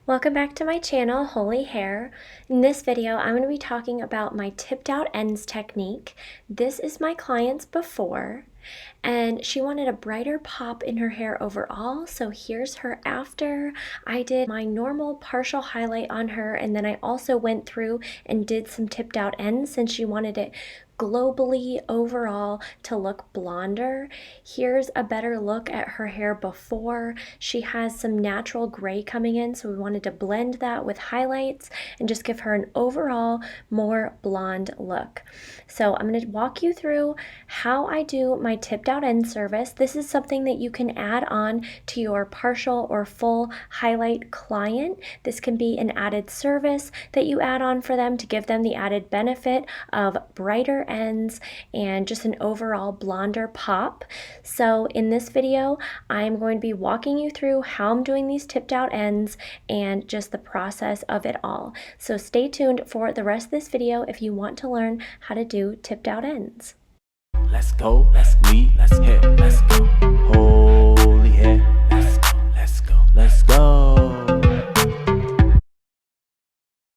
Welcome back to my channel, Holy Hair. In this video, I'm going to be talking about my tipped out ends technique. This is my client's before, and she wanted a brighter pop in her hair overall, so here's her after. I did my normal partial highlight on her, and then I also went through and did some tipped out ends since she wanted it globally overall to look blonder. Here's a better look at her hair before. She has some natural gray coming in, so we wanted to blend that with highlights and just give her an overall more blonde look. So I'm going to walk you through how I do my tipped out end service. This is something that you can add on to your partial or full highlight client. This can be an added service that you add on for them to give them the added benefit of brighter ends and just an overall blonder pop. So in this video, I'm going to be walking you through how I'm doing these tipped out ends and just the process of it all. So stay tuned for the rest of this video if you want to learn how to do tipped out ends. Let's go, let's lead, let's hit, let's go. Holy hair, let's go, let's go, let's go.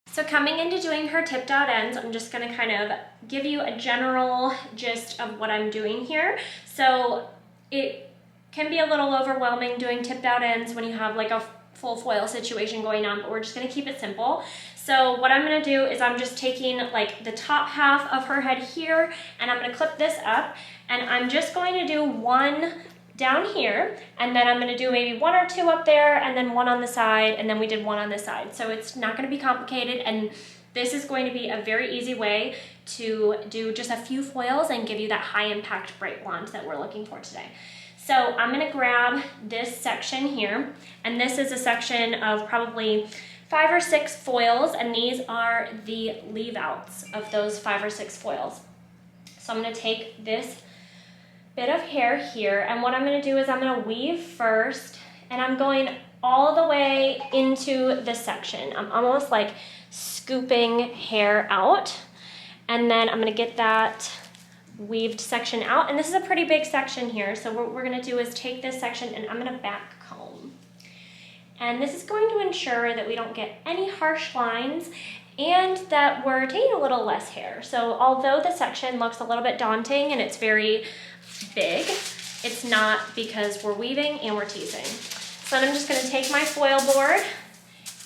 So coming into doing her tipped out ends, I'm just going to kind of give you a general gist of what I'm doing here. So it can be a little overwhelming doing tipped out ends when you have like a full foil situation going on, but we're just going to keep it simple. So what I'm going to do is I'm just taking like the top half of her head here, and I'm going to clip this up, and I'm just going to do one down here, and then I'm going to do maybe one or two up there, and then one on the side, and then we did one on this side. So it's not going to be complicated, and this is going to be a very easy way to do just a few foils and give you that high impact bright blonde that we're looking for today. So I'm going to grab this section here, and this is a section of probably 5 or 6 foils, and these are the leave outs of those 5 or 6 foils. So I'm going to take this bit of hair here, and what I'm going to do is I'm going to weave first, and I'm going all the way into this section. I'm almost like scooping hair out, and then I'm going to get that weaved section out, and this is a pretty big section here. So what we're going to do is take this section and I'm going to back comb, and this is going to ensure that we don't get any harsh lines and that we're taking a little less hair. So although the section looks a little bit daunting and it's very big, it's not, because we're weaving and we're teasing. So then I'm just going to take my foil board,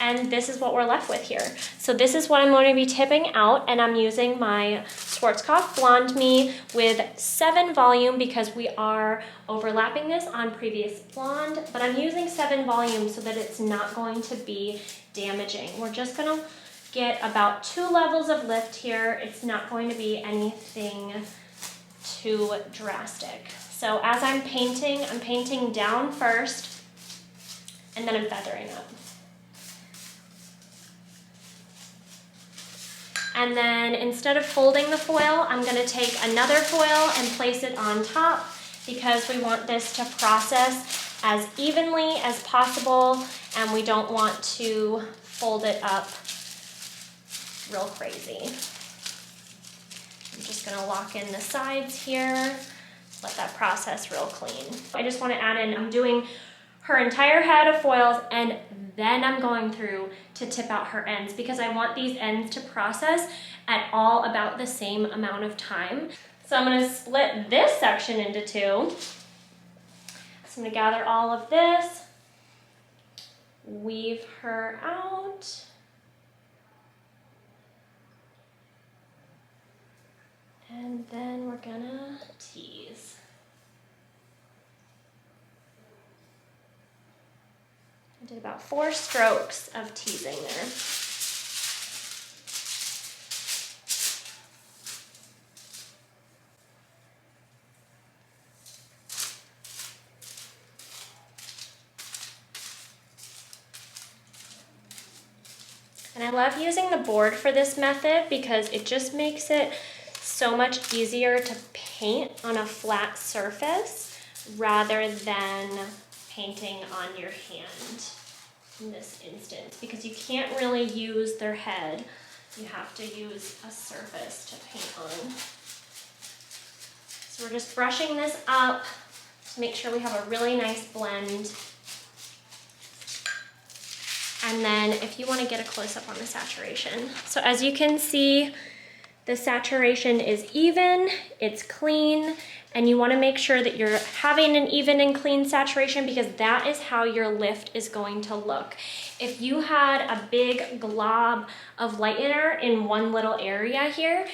and this is what we're left with here. So this is what I'm going to be tipping out, and I'm using my Schwarzkopf Blonde Me with 7 volume because we are overlapping this on previous blonde, but I'm using 7 volume so that it's not going to be damaging. We're just going to get about 2 levels of lift here. It's not going to be anything too drastic. So as I'm painting down first, and then I'm feathering up. And then instead of folding the foil, I'm going to take another foil and place it on top because we want this to process as evenly as possible, and we don't want to fold it up real crazy. I'm just going to lock in the sides here, let that process real clean. I just want to add in, I'm doing her entire head of foils, and then I'm going through to tip out her ends because I want these ends to process at all about the same amount of time. So I'm going to split this section into 2. So I'm going to gather all of this, weave her out, and then we're going to tease. I did about 4 strokes of teasing there. And I love using the board for this method because it just makes it so much easier to paint on a flat surface rather than painting on your hand in this instance, because you can't really use their head. You have to use a surface to paint on. So we're just brushing this up to make sure we have a really nice blend. And then if you want to get a close-up on the saturation. So as you can see, the saturation is even, it's clean, and you want to make sure that you're having an even and clean saturation because that is how your lift is going to look. If you had a big glob of lightener in one little area here,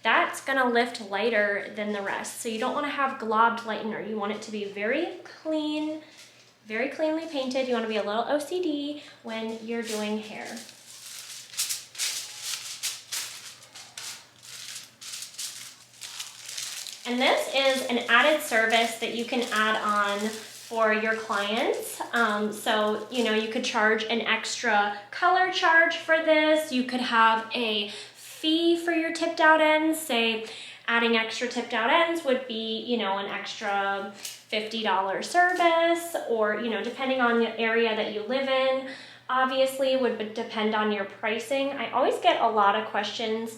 that's gonna lift lighter than the rest. So you don't want to have globbed lightener. You want it to be very clean, very cleanly painted. You want to be a little OCD when you're doing hair. And this is an added service that you can add on for your clients. So, you know, you could charge an extra color charge for this. You could have a fee for your tipped out ends. Say adding extra tipped out ends would be, you know, an extra $50 service, or, you know, depending on the area that you live in, obviously would depend on your pricing. I always get a lot of questions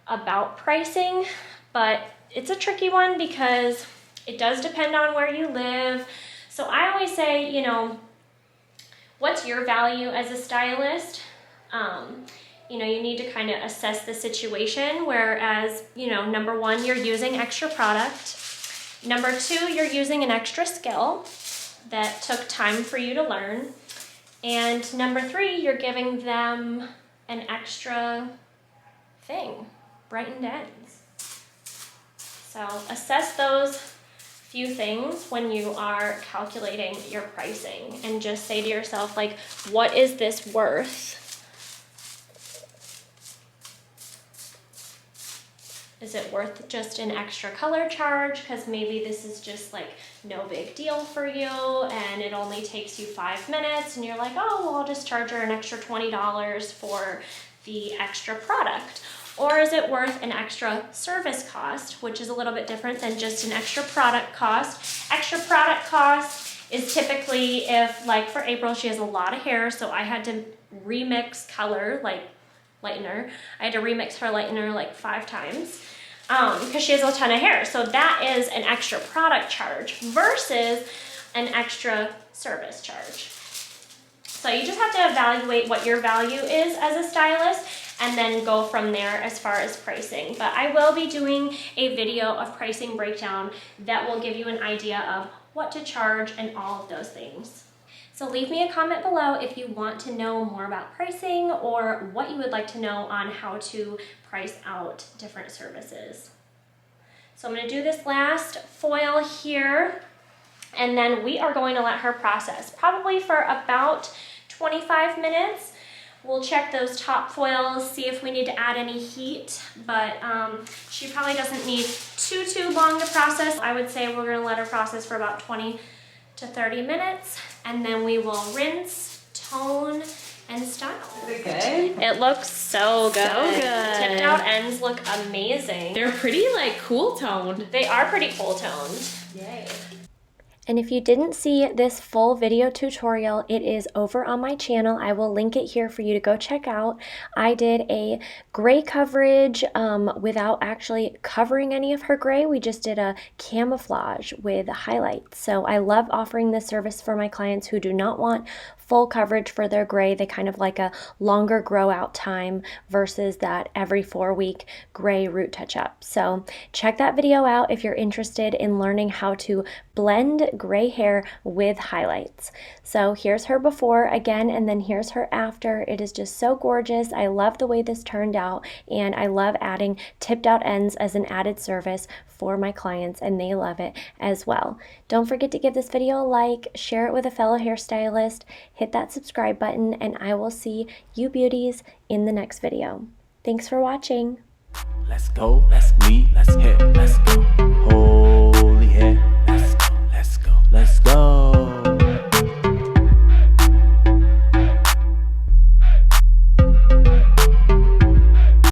about pricing, but it's a tricky one because it does depend on where you live. So I always say, you know, what's your value as a stylist? You know, you need to kind of assess the situation, whereas, you know, number one, you're using extra product. Number two, you're using an extra skill that took time for you to learn. And number three, you're giving them an extra thing, brightened ends. So assess those few things when you are calculating your pricing and just say to yourself, like, what is this worth? Is it worth just an extra color charge? Because maybe this is just like no big deal for you and it only takes you 5 minutes and you're like, oh, well, I'll just charge her an extra $20 for the extra product. Or is it worth an extra service cost, which is a little bit different than just an extra product cost. Extra product cost is typically if, like for April, she has a lot of hair, so I had to remix color, like lightener. I had to remix her lightener like 5 times because she has a ton of hair. So that is an extra product charge versus an extra service charge. So you just have to evaluate what your value is as a stylist and then go from there as far as pricing. But I will be doing a video of pricing breakdown that will give you an idea of what to charge and all of those things. So leave me a comment below if you want to know more about pricing or what you would like to know on how to price out different services. So I'm going to do this last foil here, and then we are going to let her process probably for about 25 minutes. We'll check those top foils, see if we need to add any heat, but she probably doesn't need too long to process. I would say we're going to let her process for about 20 to 30 minutes, and then we will rinse, tone, and style. Is it good? It looks so good. So good. Tipped out ends look amazing. They're pretty like cool toned. They are pretty cool toned. Yay. And if you didn't see this full video tutorial, it is over on my channel. I will link it here for you to go check out. I did a gray coverage without actually covering any of her gray. We just did a camouflage with highlights. So I love offering this service for my clients who do not want full coverage for their gray. They kind of like a longer grow out time versus that every 4-week gray root touch up. So check that video out if you're interested in learning how to blend gray hair with highlights. So here's her before again, and then here's her after. It is just so gorgeous. I love the way this turned out, and I love adding tipped out ends as an added service for my clients, and they love it as well. Don't forget to give this video a like, share it with a fellow hairstylist, hit that subscribe button, and I will see you beauties in the next video. Thanks for watching. Let's go, let's hit, let's go.